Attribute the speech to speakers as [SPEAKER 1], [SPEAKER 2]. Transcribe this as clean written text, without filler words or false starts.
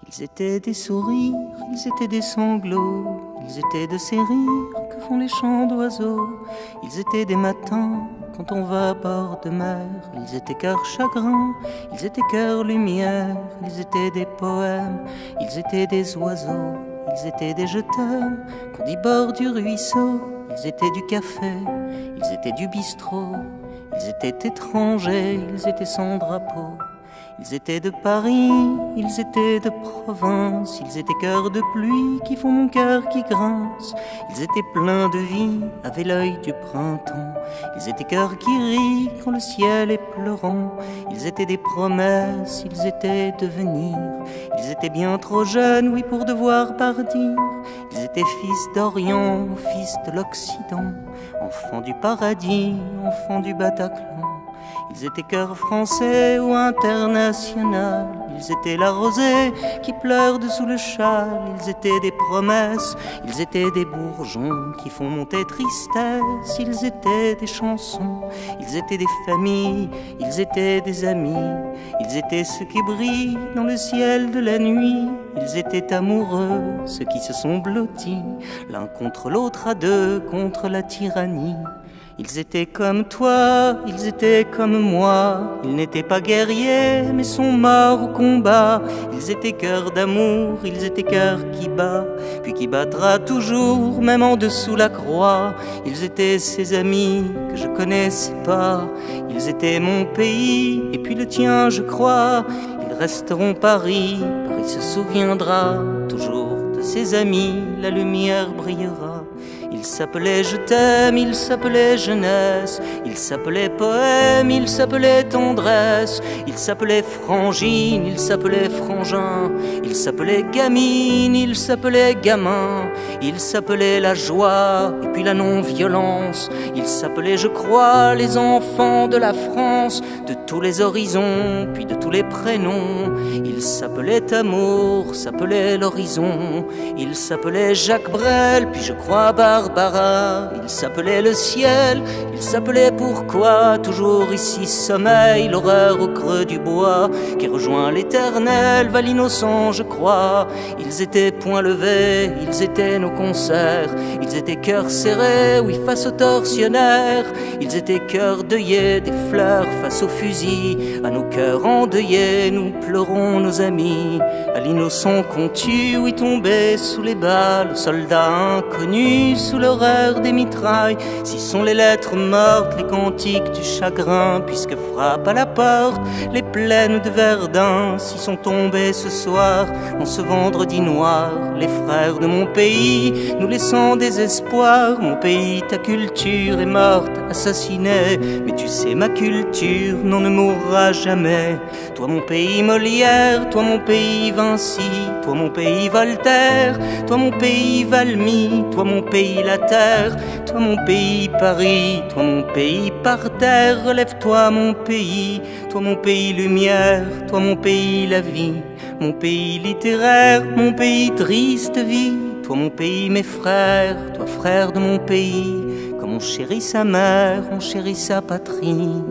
[SPEAKER 1] Ils étaient des sourires, ils étaient des sanglots, ils étaient de ces rires que font les chants d'oiseaux. Ils étaient des matins quand on va à bord de mer. Ils étaient cœur chagrin, ils étaient cœur lumière. Ils étaient des poèmes, ils étaient des oiseaux. Ils étaient des je t'aime qu'on dit bord du ruisseau. Ils étaient du café, ils étaient du bistrot. Ils étaient étrangers, ils étaient sans drapeau. Ils étaient de Paris, ils étaient de province. Ils étaient cœurs de pluie qui font mon cœur qui grince. Ils étaient pleins de vie, avaient l'œil du printemps. Ils étaient cœurs qui rient quand le ciel est pleurant. Ils étaient des promesses, ils étaient devenir. Ils étaient bien trop jeunes, oui, pour devoir partir. Ils étaient fils d'Orient, fils de l'Occident, enfants du paradis, enfants du Bataclan. Ils étaient cœurs français ou international. Ils étaient la rosée qui pleure dessous le châle. Ils étaient des promesses, ils étaient des bourgeons qui font monter tristesse. Ils étaient des chansons, ils étaient des familles, ils étaient des amis. Ils étaient ceux qui brillent dans le ciel de la nuit. Ils étaient amoureux, ceux qui se sont blottis l'un contre l'autre à deux contre la tyrannie. Ils étaient comme toi, ils étaient comme moi. Ils n'étaient pas guerriers, mais sont morts au combat. Ils étaient cœurs d'amour, ils étaient cœurs qui bat, puis qui battra toujours, même en dessous la croix. Ils étaient ces amis que je connaissais pas. Ils étaient mon pays, et puis le tien, je crois. Ils resteront Paris, Paris se souviendra toujours de ses amis, la lumière brillera. Il s'appelait je t'aime, il s'appelait jeunesse, il s'appelait poème, il s'appelait tendresse, il s'appelait frangine, il s'appelait frangin, il s'appelait gamine, il s'appelait gamin, il s'appelait la joie et puis la non-violence, il s'appelait je crois les enfants de la France, de tous les horizons, puis de tous les prénoms. Il s'appelait amour, s'appelait l'horizon, il s'appelait Jacques Brel, puis je crois Barbara, il s'appelait le ciel, il s'appelait pourquoi, toujours ici sommeil, l'horreur au creux du bois, qui rejoint l'éternel, va l'innocent je crois. Ils étaient poings levés, ils étaient nos concerts, ils étaient cœurs serrés, oui face aux tortionnaires, ils étaient cœurs deuillés, des fleurs face aux fusils, à nos cœurs endeuillés, nous pleurons nos amis, à l'innocent qu'on tue, oui tombé sous les balles, aux soldats inconnus, sous l'horreur des mitrailles. Si sont les lettres mortes, les cantiques du chagrin, puisque frappent à la porte les plaines de Verdun. Si sont tombés ce soir, en ce vendredi noir, les frères de mon pays, nous laissant désespoir. Mon pays, ta culture est morte, assassinée, mais tu sais ma culture, non ne mourra jamais. Toi mon pays Molière, toi mon pays Vinci, toi mon pays Voltaire, toi mon pays Valmy, toi mon pays la terre, toi mon pays Paris, toi mon pays par terre. Relève-toi mon pays, toi mon pays lumière, toi mon pays la vie, mon pays littéraire, mon pays triste vie. Toi mon pays mes frères, toi frère de mon pays, comme on chérit sa mère, on chérit sa patrie.